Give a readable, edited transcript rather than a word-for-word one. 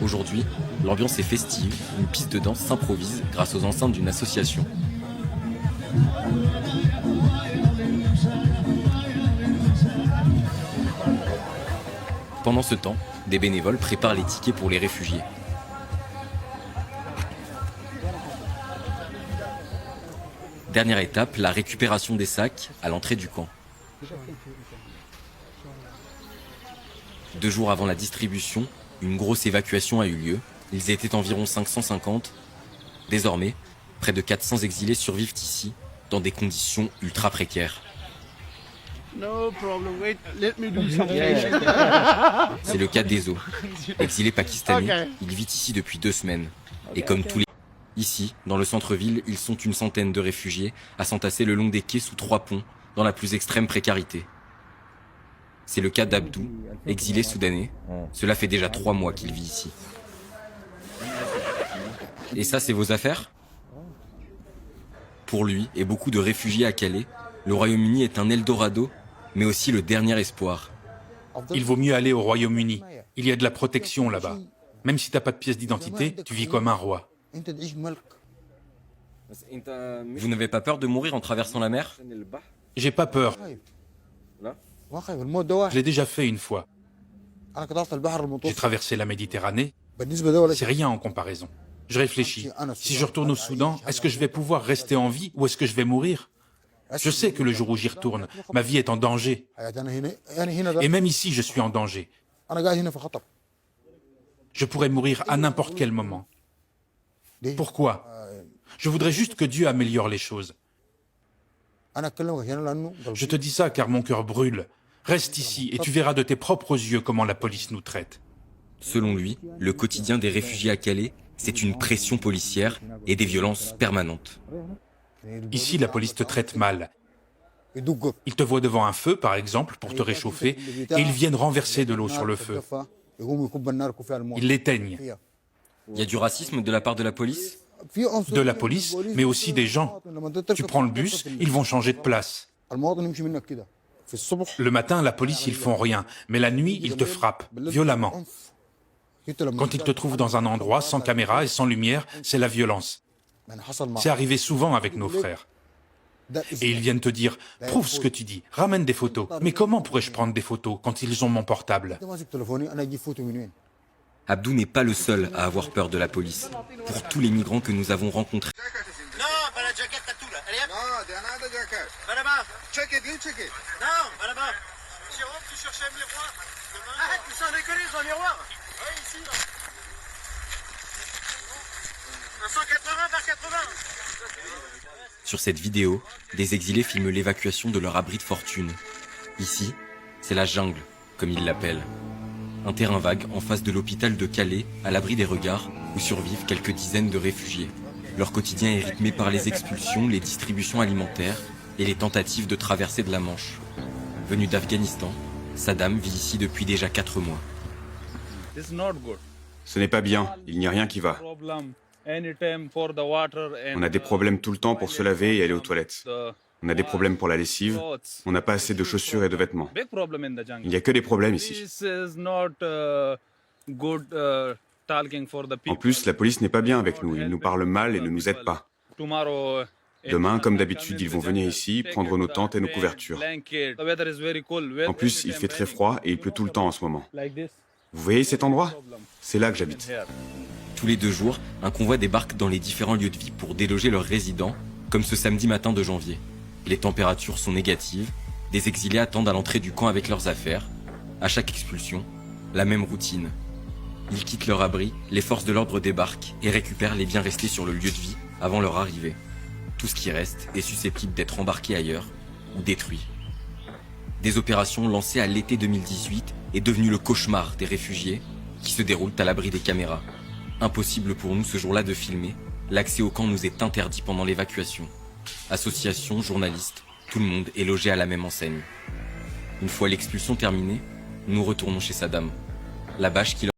Aujourd'hui, l'ambiance est festive, une piste de danse s'improvise grâce aux enceintes d'une association. Pendant ce temps, des bénévoles préparent les tickets pour les réfugiés. Dernière étape, la récupération des sacs à l'entrée du camp. 2 jours avant la distribution, une grosse évacuation a eu lieu. Ils étaient environ 550. Désormais, près de 400 exilés survivent ici, dans des conditions ultra précaires. C'est le cas d'Ezo. Exilé pakistanais, il vit ici depuis 2 semaines. Et comme tous les... Ici, dans le centre-ville, ils sont une centaine de réfugiés à s'entasser le long des quais sous 3 ponts, dans la plus extrême précarité. C'est le cas d'Abdou, exilé soudanais. Cela fait déjà 3 mois qu'il vit ici. Et ça, c'est vos affaires ? Pour lui et beaucoup de réfugiés à Calais, le Royaume-Uni est un Eldorado, mais aussi le dernier espoir. Il vaut mieux aller au Royaume-Uni. Il y a de la protection là-bas. Même si t'as pas de pièce d'identité, tu vis comme un roi. Vous n'avez pas peur de mourir en traversant la mer ? J'ai pas peur. Je l'ai déjà fait une fois. J'ai traversé la Méditerranée. C'est rien en comparaison. Je réfléchis. Si je retourne au Soudan, est-ce que je vais pouvoir rester en vie ou est-ce que je vais mourir ? Je sais que le jour où j'y retourne, ma vie est en danger. Et même ici, je suis en danger. Je pourrais mourir à n'importe quel moment. Pourquoi ? Je voudrais juste que Dieu améliore les choses. Je te dis ça car mon cœur brûle. Reste ici et tu verras de tes propres yeux comment la police nous traite. Selon lui, le quotidien des réfugiés à Calais, c'est une pression policière et des violences permanentes. Ici, la police te traite mal. Ils te voient devant un feu, par exemple, pour te réchauffer, et ils viennent renverser de l'eau sur le feu. Ils l'éteignent. Il y a du racisme de la part de la police ? De la police, mais aussi des gens. Tu prends le bus, ils vont changer de place. Le matin, la police, ils font rien, mais la nuit, ils te frappent, violemment. Quand ils te trouvent dans un endroit sans caméra et sans lumière, c'est la violence. C'est arrivé souvent avec nos frères. Et ils viennent te dire, prouve ce que tu dis, ramène des photos. Mais comment pourrais-je prendre des photos quand ils ont mon portable ? Abdou n'est pas le seul à avoir peur de la police. Pour tous les migrants que nous avons rencontrés, sur cette vidéo, des exilés filment l'évacuation de leur abri de fortune. Ici, c'est la jungle, comme ils l'appellent. Un terrain vague en face de l'hôpital de Calais, à l'abri des regards, où survivent quelques dizaines de réfugiés. Leur quotidien est rythmé par les expulsions, les distributions alimentaires et les tentatives de traversée de la Manche. Venu d'Afghanistan, Saddam vit ici depuis déjà 4 mois. Ce n'est pas bien, il n'y a rien qui va. On a des problèmes tout le temps pour se laver et aller aux toilettes. On a des problèmes pour la lessive, on n'a pas assez de chaussures et de vêtements. Il n'y a que des problèmes ici. En plus, la police n'est pas bien avec nous, ils nous parlent mal et ne nous aident pas. Demain, comme d'habitude, ils vont venir ici, prendre nos tentes et nos couvertures. En plus, il fait très froid et il pleut tout le temps en ce moment. Vous voyez cet endroit ? C'est là que j'habite. Tous les 2 jours, un convoi débarque dans les différents lieux de vie pour déloger leurs résidents, comme ce samedi matin de janvier. Les températures sont négatives, des exilés attendent à l'entrée du camp avec leurs affaires. À chaque expulsion, la même routine. Ils quittent leur abri, les forces de l'ordre débarquent et récupèrent les biens restés sur le lieu de vie avant leur arrivée. Tout ce qui reste est susceptible d'être embarqué ailleurs ou détruit. Des opérations lancées à l'été 2018 est devenu le cauchemar des réfugiés qui se déroulent à l'abri des caméras. Impossible pour nous ce jour-là de filmer, l'accès au camp nous est interdit pendant l'évacuation. Associations, journalistes, tout le monde est logé à la même enseigne. Une fois l'expulsion terminée, nous retournons chez Saddam. La bâche qui